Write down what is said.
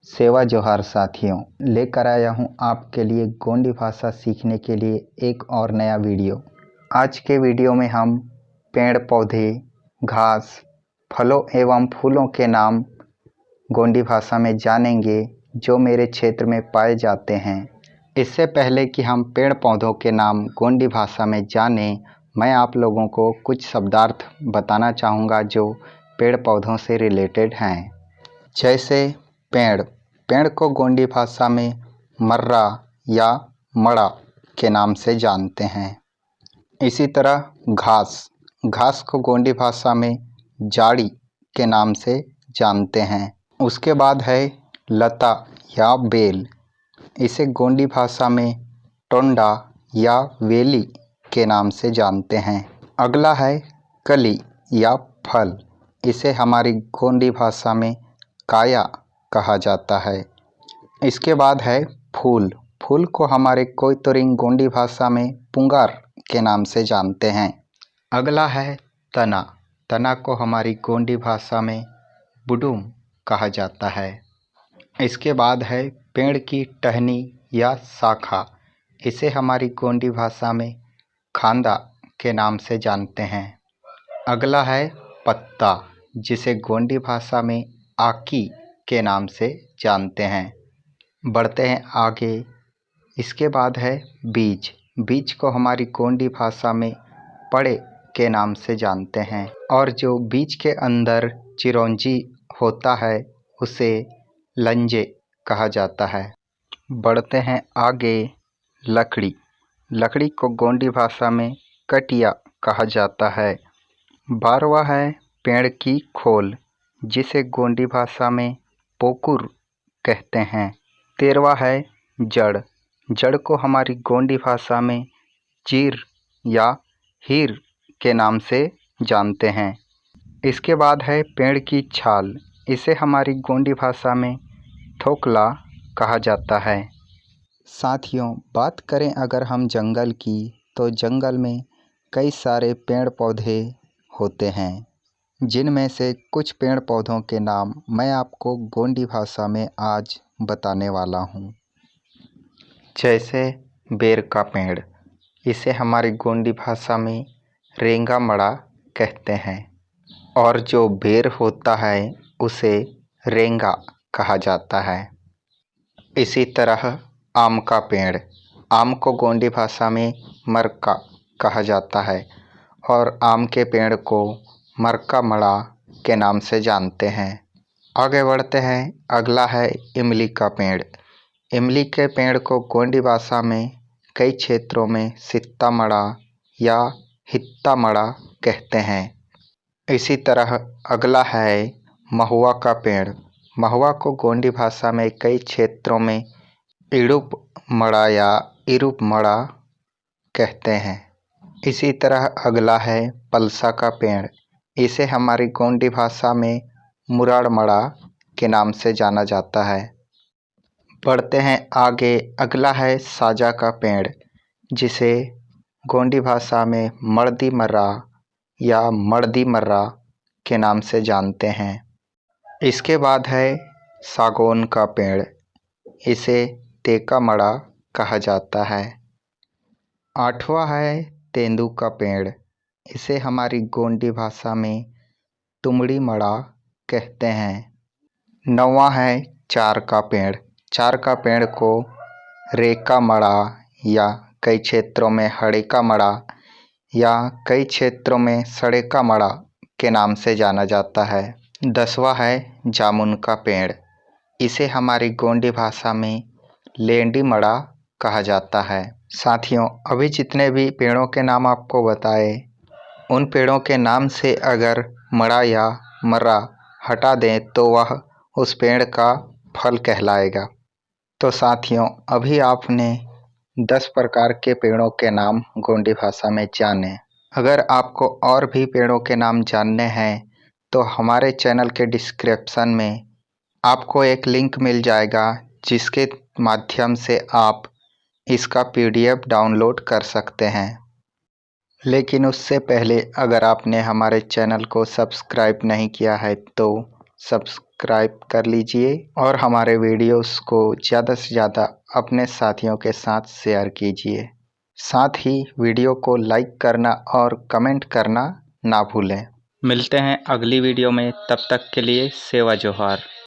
सेवा जोहार साथियों, लेकर आया हूँ आपके लिए गोंडी भाषा सीखने के लिए एक और नया वीडियो। आज के वीडियो में हम पेड़ पौधे, घास, फलों एवं फूलों के नाम गोंडी भाषा में जानेंगे जो मेरे क्षेत्र में पाए जाते हैं। इससे पहले कि हम पेड़ पौधों के नाम गोंडी भाषा में जानें, मैं आप लोगों को कुछ शब्दार्थ बताना चाहूँगा जो पेड़ पौधों से रिलेटेड हैं। जैसे पेड़ को गोंडी भाषा में मर्रा या मड़ा के नाम से जानते हैं। इसी तरह घास को गोंडी भाषा में जाड़ी के नाम से जानते हैं। उसके बाद है लता या बेल, इसे गोंडी भाषा में टोंडा या वेली के नाम से जानते हैं। अगला है कली या फल, इसे हमारी गोंडी भाषा में काया कहा जाता है। इसके बाद है फूल को हमारे कोयतोरिंग गोंडी भाषा में पुंगार के नाम से जानते हैं। अगला है तना को हमारी गोंडी भाषा में बुडुम कहा जाता है। इसके बाद है पेड़ की टहनी या शाखा, इसे हमारी गोंडी भाषा में खांदा के नाम से जानते हैं। अगला है पत्ता, जिसे गोंडी भाषा में आकी के नाम से जानते हैं। बढ़ते हैं आगे। इसके बाद है बीज को हमारी गोंडी भाषा में पड़े के नाम से जानते हैं, और जो बीज के अंदर चिरौंजी होता है उसे लंजे कहा जाता है। बढ़ते हैं आगे। लकड़ी को गोंडी भाषा में कटिया कहा जाता है। 12वां है पेड़ की खोल, जिसे गोंडी भाषा में पोकुर कहते हैं। 13वां है जड़ को हमारी गोंडी भाषा में चीर या हीर के नाम से जानते हैं। इसके बाद है पेड़ की छाल, इसे हमारी गोंडी भाषा में थोकला कहा जाता है। साथियों, बात करें अगर हम जंगल की, तो जंगल में कई सारे पेड़ पौधे होते हैं, जिनमें से कुछ पेड़ पौधों के नाम मैं आपको गोंडी भाषा में आज बताने वाला हूँ। जैसे बेर का पेड़, इसे हमारी गोंडी भाषा में रेंगा मड़ा कहते हैं, और जो बेर होता है उसे रेंगा कहा जाता है। इसी तरह आम का पेड़, आम को गोंडी भाषा में मरका कहा जाता है, और आम के पेड़ को मरका मड़ा के नाम से जानते हैं। आगे बढ़ते हैं। अगला है इमली का पेड़। इमली के पेड़ को गोंडी भाषा में कई क्षेत्रों में सित्ता मड़ा या हित्ता मड़ा कहते हैं। इसी तरह अगला है महुआ का पेड़। महुआ को गोंडी भाषा में कई क्षेत्रों में इड़ुप मड़ा या इरुप मड़ा कहते हैं। इसी तरह अगला है पलसा का पेड़, इसे हमारी गोंडी भाषा में मुराड़ मड़ा के नाम से जाना जाता है। बढ़ते हैं आगे। अगला है साजा का पेड़, जिसे गोंडी भाषा में मर्दी मर्रा या मर्दी मर्रा के नाम से जानते हैं। इसके बाद है सागौन का पेड़, इसे तेका मड़ा कहा जाता है। 8वां है तेंदू का पेड़, इसे हमारी गोंडी भाषा में तुमड़ी मड़ा कहते हैं। 9वां है चार का पेड़। चार का पेड़ को रेका मड़ा या कई क्षेत्रों में हड़ेका मड़ा या कई क्षेत्रों में सड़ेका मड़ा के नाम से जाना जाता है। 10वां है जामुन का पेड़, इसे हमारी गोंडी भाषा में लेंडी मड़ा कहा जाता है। साथियों, अभी जितने भी पेड़ों के नाम आपको बताए, उन पेड़ों के नाम से अगर मड़ा या मर्रा हटा दें तो वह उस पेड़ का फल कहलाएगा। तो साथियों, अभी आपने 10 प्रकार के पेड़ों के नाम गोंडी भाषा में जाने। अगर आपको और भी पेड़ों के नाम जानने हैं तो हमारे चैनल के डिस्क्रिप्शन में आपको एक लिंक मिल जाएगा, जिसके माध्यम से आप इसका PDF डाउनलोड कर सकते हैं। लेकिन उससे पहले अगर आपने हमारे चैनल को सब्सक्राइब नहीं किया है तो सब्सक्राइब कर लीजिए और हमारे वीडियोस को ज़्यादा से ज़्यादा अपने साथियों के साथ शेयर कीजिए। साथ ही वीडियो को लाइक करना और कमेंट करना ना भूलें। मिलते हैं अगली वीडियो में, तब तक के लिए सेवा जोहार।